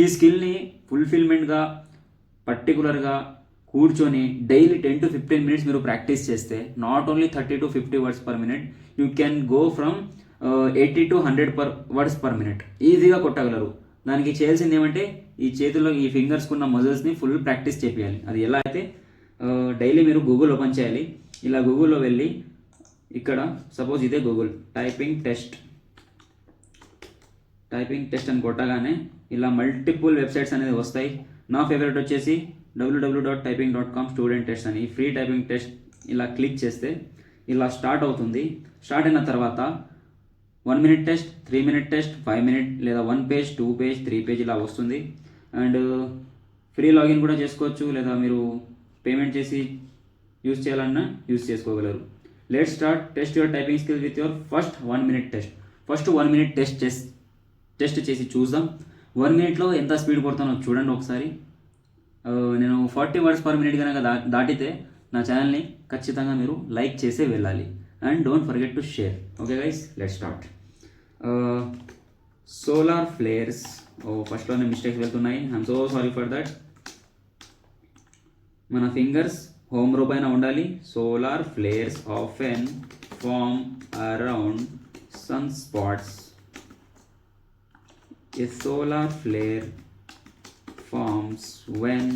ఈ స్కిల్ని ఫుల్ఫిల్మెంట్గా పర్టికులర్గా కూర్చొని డైలీ 10 to 15 minutes మీరు ప్రాక్టీస్ చేస్తే not only 30 to 50 words per minute, you can go from 80 to 100 words per minute ఈజీగా కొట్టగలరు. దానికి చేయాల్సింది ఏమంటే ఈ చేతిలో ఈ ఫింగర్స్కున్న మజిల్స్ని ఫుల్ ప్రాక్టీస్ చేయాలి. అది ఎలా అయితే డైలీ మీరు గూగుల్ ఓపెన్ చేయాలి. ఇలా గూగుల్లో వెళ్ళి ఇక్కడ సపోజ్ ఇదే గూగుల్ టైపింగ్ టెస్ట్ అని కొట్టగానే ఇలా మల్టిపుల్ వెబ్సైట్స్ అనేది వస్తాయి. నా ఫేవరెట్ వచ్చేసి www.typing.com స్టూడెంట్ టెస్ట్ అని. ఫ్రీ టైపింగ్ టెస్ట్ ఇలా క్లిక్ చేస్తే ఇలా స్టార్ట్ అవుతుంది. స్టార్ట్ అయిన తర్వాత 1 minute test, 3 minute test, 5 minute లేదా 1 page, 2 page, 3 page ఇలా వస్తుంది. అండ్ ఫ్రీ లాగిన్ కూడా చేసుకోవచ్చు, లేదా మీరు పేమెంట్ చేసి యూజ్ చేయాలన్నా యూజ్ చేసుకోగలరు. Let start test your typing skill with your first 1 minute test. First 1 minute test చేసి చూద్దాం. 1 minuteలో ఎంత స్పీడ్ కొడతానో చూడండి ఒకసారి. నేను 40 words per minute కనుక దాటితే నా ఛానల్ని ఖచ్చితంగా మీరు లైక్ చేసే వెళ్ళాలి. And don't forget to share. Okay guys, let start. Solar flares. ఫస్ట్లోనే మిస్టేక్స్ వెళ్తున్నాయి. I'm so sorry for that. మన ఫింగర్స్ హోమ్ రో పైన ఉండాలి. Solar flares often form around sun spots. A solar flare forms when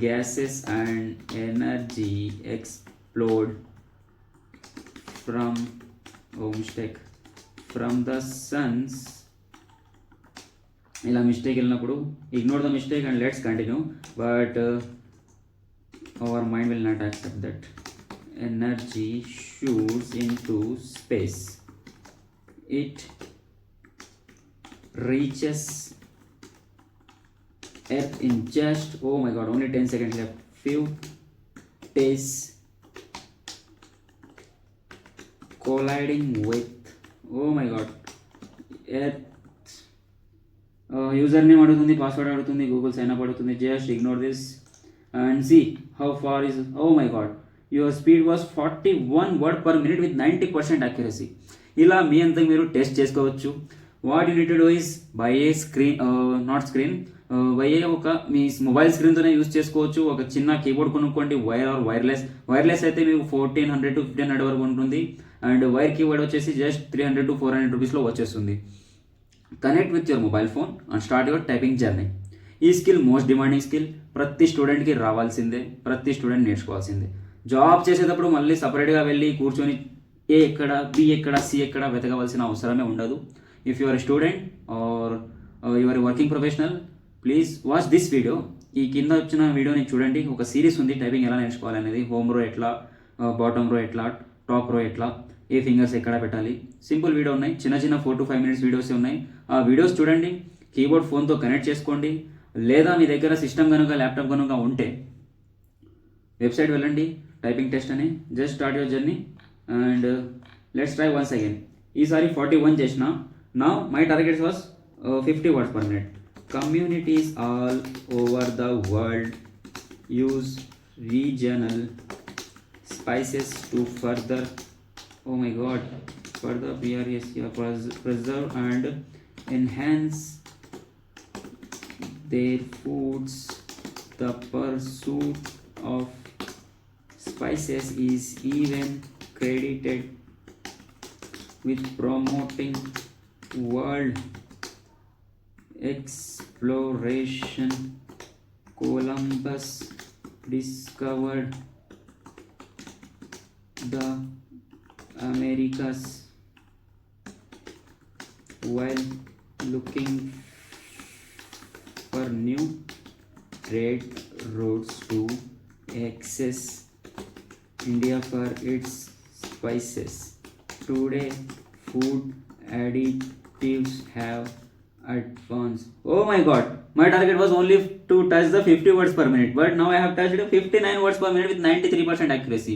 gases and energy explode from the sun's. ఇలా mistake వెళ్ళినప్పుడు ignore the mistake and let's continue. But our mind will not accept that. Energy shoots in to space. It reaches Earth in just, oh my god, only 10 seconds left. Few days, colliding with, oh my god, Earth. User name adugutundi, password adugutundi, Google sign up adugutundi. Just ignore this and see how far is. Oh my god, your speed was 41 word per minute with 90% accuracy. ఇలా మీ అంతా మీరు test చేసుకోవచ్చు. What you need to do is buy a screen, not screen, buy a ఒక మీ mobile స్క్రీన్తోనే use చేసుకోవచ్చు. ఒక చిన్న keyboard కొనుక్కోండి, వైర్ ఆర్ వైర్లెస్ అయితే మీకు 1400 to 1500 వరకు ఉంటుంది. అండ్ వైర్ కీబోర్డ్ వచ్చేసి జస్ట్ 300 to 400 రూపీస్లో వచ్చేస్తుంది. Connect with your mobile phone and start your typing journey. ఈ స్కిల్ మోస్ట్ డిమాండింగ్ స్కిల్. ప్రతి స్టూడెంట్కి రావాల్సిందే, ప్రతి స్టూడెంట్ నేర్చుకోవాల్సిందే. జాబ్ చేసేటప్పుడు మళ్ళీ సపరేట్గా వెళ్ళి కూర్చొని ఏ ఎక్కడ, బి ఎక్కడ, సి ఎక్కడ వెతకవలసిన అవసరమే ఉండదు. If you are a student or you are a working professional, please watch this video. ఈ కింద వచ్చిన వీడియోని చూడండి. ఒక సిరీస్ ఉంది టైపింగ్ ఎలా నేర్చుకోవాలనేది. హోమ్ రో ఎట్లా, బాటమ్ రో ఎట్లా, టాప్ రో ఎట్లా, ఏ ఫింగర్స్ ఎక్కడ పెట్టాలి, సింపుల్ వీడియో ఉన్నాయి. చిన్న 4 to 5 minutes వీడియోస్ ఉన్నాయి. ఆ వీడియోస్ చూడండి. కీబోర్డ్ ఫోన్తో కనెక్ట్ చేసుకోండి. లేదా మీ దగ్గర సిస్టమ్ కనుక, ల్యాప్టాప్ కనుక ఉంటే వెబ్సైట్ వెళ్ళండి, టైపింగ్ టెస్ట్ అని. Just start your journey and let's try once again. ఈసారి 41 చేసిన. Now my target was 50 words per minute. Communities all over the world use regional spices to further preserve and enhance their foods. The pursuit of spices is even credited with promoting world exploration. Columbus discovered the Americas while looking for new trade routes to access India for its spices. Today, food additives have advanced. Oh my god, my target was only to touch the 50 words per minute, but now I have touched 59 words per minute with 93% accuracy.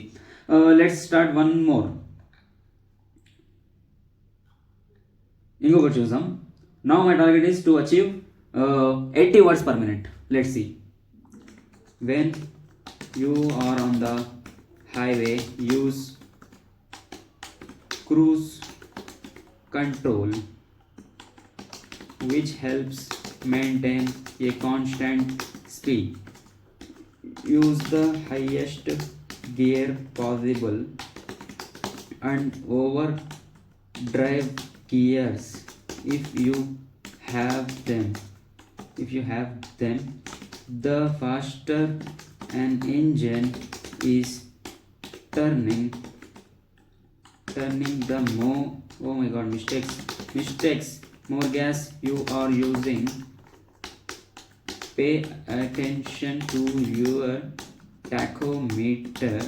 Let's start one more. ఇంకొకటి చూద్దాం. Now my target is to achieve 80 words per minute. Let's see. When you are on the highway, use cruise control, which helps maintain a constant speed. Use the highest gear possible and overdrive gears if you have them. The faster an engine is turning, the more, oh my god, mistakes, more gas you are using. Pay attention to your tachometer.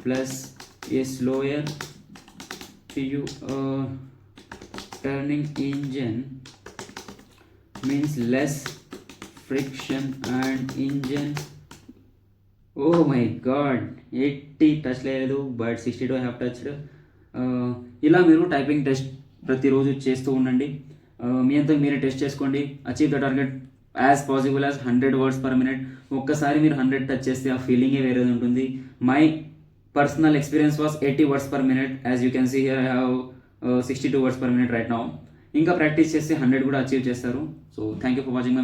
Plus a slower turning engine means less friction and engine. Oh my god, 80 touch లేదు but 62 have touched. ఇలా మీరు typing test ప్రతిరోజు చేస్తూ ఉండండి. మీ అంతా మీరే test చేసుకోండి. Achieve the target as possible as 100 words per minute. ఒక్కసారి మీరు 100 టచ్ చేస్తే ఆ ఫీలింగే వేరేది ఉంటుంది. My personal experience was 80 words per minute. As you can see here I have 62 words per minute right now. ఇంకా ప్రాక్టీస్ చేస్తే 100 కూడా అచీవ్ చేస్తారు. So thank you for watching my